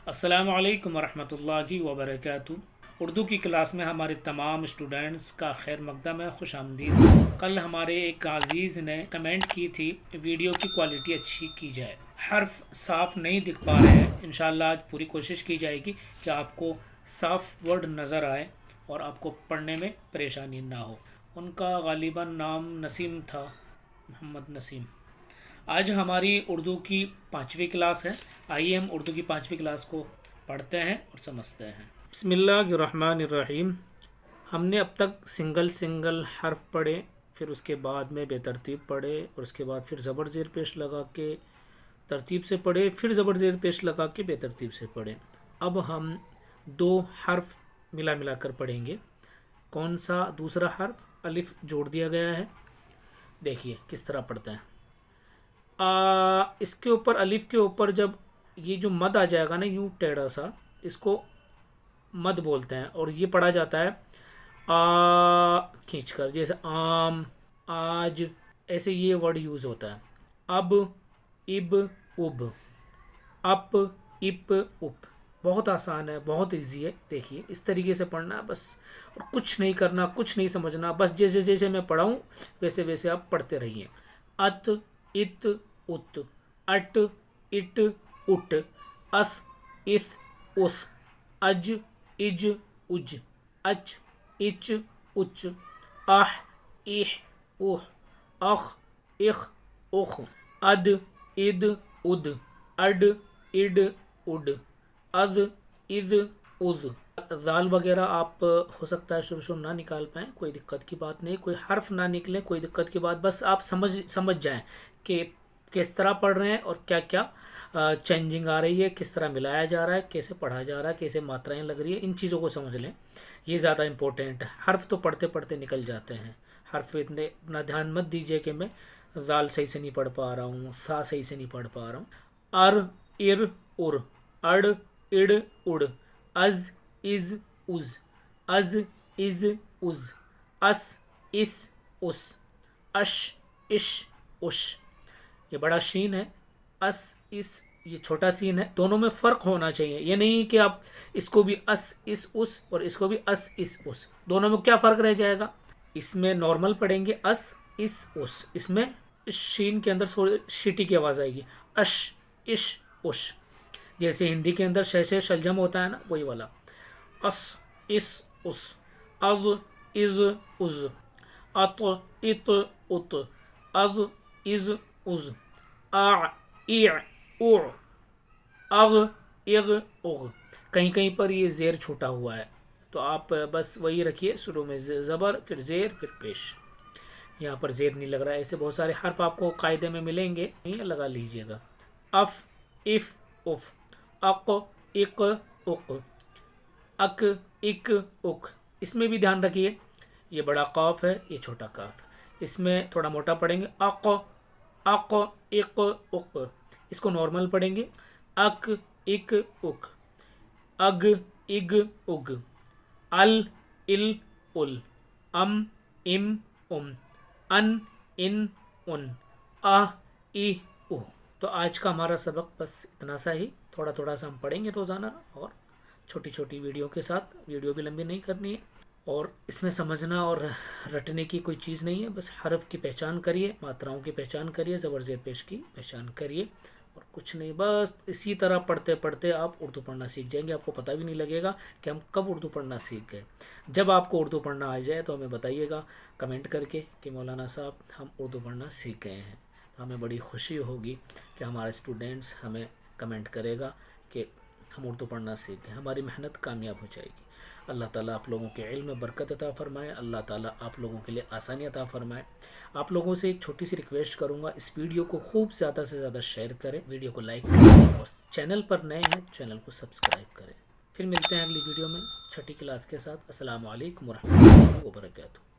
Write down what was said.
अस्सलामु अलैकुम वरहमतुल्लाहि वबरकातुहू। उर्दू की क्लास में हमारे तमाम स्टूडेंट्स का खैर मकदम है, खुश आमदीद। कल हमारे एक अजीज़ ने कमेंट की थी वीडियो की क्वालिटी अच्छी की जाए, हर्फ साफ नहीं दिख पा रहे हैं। इंशाल्लाह आज पूरी कोशिश की जाएगी कि आपको साफ वर्ड नज़र आए और आपको पढ़ने में परेशानी ना हो। उनका गालिबन नाम नसीम था, मोहम्मद नसीम। आज हमारी उर्दू की 5वीं क्लास है। आइए हम उर्दू की 5वीं क्लास को पढ़ते हैं और समझते हैं। बिस्मिल्लाहिर्रहमानिर्रहीम। हमने अब तक सिंगल सिंगल हर्फ पढ़े, फिर उसके बाद में बेतरतीब पढ़े और उसके बाद फिर ज़बर ज़ेर पेश लगा के तरतीब से पढ़े, फिर ज़बर ज़ेर पेश लगा के बेतरतीब से पढ़े। अब हम 2 हर्फ मिला मिला कर पढ़ेंगे। कौन सा दूसरा हर्फ? अलिफ जोड़ दिया गया है। देखिए किस तरह पढ़ते हैं। इसके ऊपर अलिफ के ऊपर जब ये जो मद आ जाएगा ना, यूँ टेढ़ा सा, इसको मद बोलते हैं और ये पढ़ा जाता है खींच कर, जैसे आम, आज, ऐसे ये वर्ड यूज़ होता है। अब, इब, उब, अप, इप, उप। बहुत आसान है, बहुत इजी है। देखिए इस तरीके से पढ़ना है बस, और कुछ नहीं करना, कुछ नहीं समझना, बस जैसे जैसे मैं पढ़ाऊँ वैसे वैसे आप पढ़ते रहिए। अत, इत, उत, अट, इट, उट, अस, इस, उस, अज, इज, उज, अच, इच, उच, आह, इह, उह, अख, इख, उख, अद, इद, उद, अड, इड, उड, अज, इज, उज। जाल वगैरह आप हो सकता है शुरू शुरू ना निकाल पाएँ, कोई दिक्कत की बात नहीं। कोई हर्फ ना निकले, कोई दिक्कत की बात, बस आप समझ जाएं कि किस तरह पढ़ रहे हैं और क्या क्या चेंजिंग आ रही है, किस तरह मिलाया जा रहा है, कैसे पढ़ा जा रहा है, कैसे मात्राएं लग रही है। इन चीज़ों को समझ लें, ये ज़्यादा इम्पोर्टेंट है। हर्फ तो पढ़ते पढ़ते निकल जाते हैं। हर्फ इतने अपना ध्यान मत दीजिए कि मैं जाल सही से नहीं पढ़ पा रहा हूँ, सा सही से नहीं पढ़ पा रहा हूँ। अर, इर, उर, अड़, इड़, उड़, अज, इज, उज, अज, इज, उज, अस, इस, उस, अश, इश, उश। ये बड़ा शीन है, अस, इस, ये छोटा सीन है। दोनों में फ़र्क होना चाहिए। ये नहीं कि आप इसको भी अस, इस, उस और इसको भी अस, इस, उस, दोनों में क्या फ़र्क रह जाएगा। इसमें नॉर्मल पढ़ेंगे अस, इस, उस। इसमें इस शीन के अंदर थोड़ी शीटी की आवाज़ आएगी, अश, इश, उश। जैसे हिंदी के अंदर शह शलजम होता है ना, वही वाला। अस, इस, उस, अज, इज, उज, अत, इत, उत, अज, इज, उज, आ, इ, उ, अग, इग, उग। कहीं कहीं पर ये ज़ेर छूटा हुआ है, तो आप बस वही रखिए, शुरू में ज़बर, फिर ज़ेर, फिर पेश। यहाँ पर ज़ेर नहीं लग रहा है। ऐसे बहुत सारे हर्फ आपको कायदे में मिलेंगे, ये लगा लीजिएगा। अफ, इफ, उफ, अक, इक, उक, अक, इक, उक। इसमें भी ध्यान रखिए, ये बड़ा काफ है, ये छोटा काफ। इसमें थोड़ा मोटा पढ़ेंगे, अक, अक, इक, उक। इसको नॉर्मल पढ़ेंगे, अक, इक, उक, अग, इग, उग, अल, इल, उल, अम, इम, उम, अन, इन, उन, आह, इ, उ। तो आज का हमारा सबक बस इतना सा ही। थोड़ा थोड़ा सा हम पढ़ेंगे रोज़ाना, और छोटी छोटी वीडियो के साथ। वीडियो भी लंबी नहीं करनी है, और इसमें समझना और रटने की कोई चीज़ नहीं है। बस हर्फ की पहचान करिए, मात्राओं की पहचान करिए, ज़बर ज़ेर पेश की पहचान करिए, और कुछ नहीं। बस इसी तरह पढ़ते पढ़ते आप उर्दू पढ़ना सीख जाएंगे। आपको पता भी नहीं लगेगा कि हम कब उर्दू पढ़ना सीख गए। जब आपको उर्दू पढ़ना आ जाए तो हमें बताइएगा कमेंट करके कि मौलाना साहब हम उर्दू पढ़ना सीख गए हैं। तो हमें बड़ी खुशी होगी कि हमारे स्टूडेंट्स हमें कमेंट करेगा कि हम उर्दू पढ़ना सीख गए। हमारी मेहनत कामयाब हो जाएगी। अल्लाह ताला आप लोगों के इल्म में बरकत अता फरमाए। अल्लाह ताला आप लोगों के लिए आसानी अता फरमाए। आप लोगों से एक छोटी सी रिक्वेस्ट करूंगा, इस वीडियो को खूब ज़्यादा से ज़्यादा शेयर करें, वीडियो को लाइक करें, और चैनल पर नए हैं चैनल को सब्सक्राइब करें। फिर मिलते हैं अगली वीडियो में छठी क्लास के साथ। अस्सलामु अलैकुम वरहमतुल्लाहि वबरकातुहू।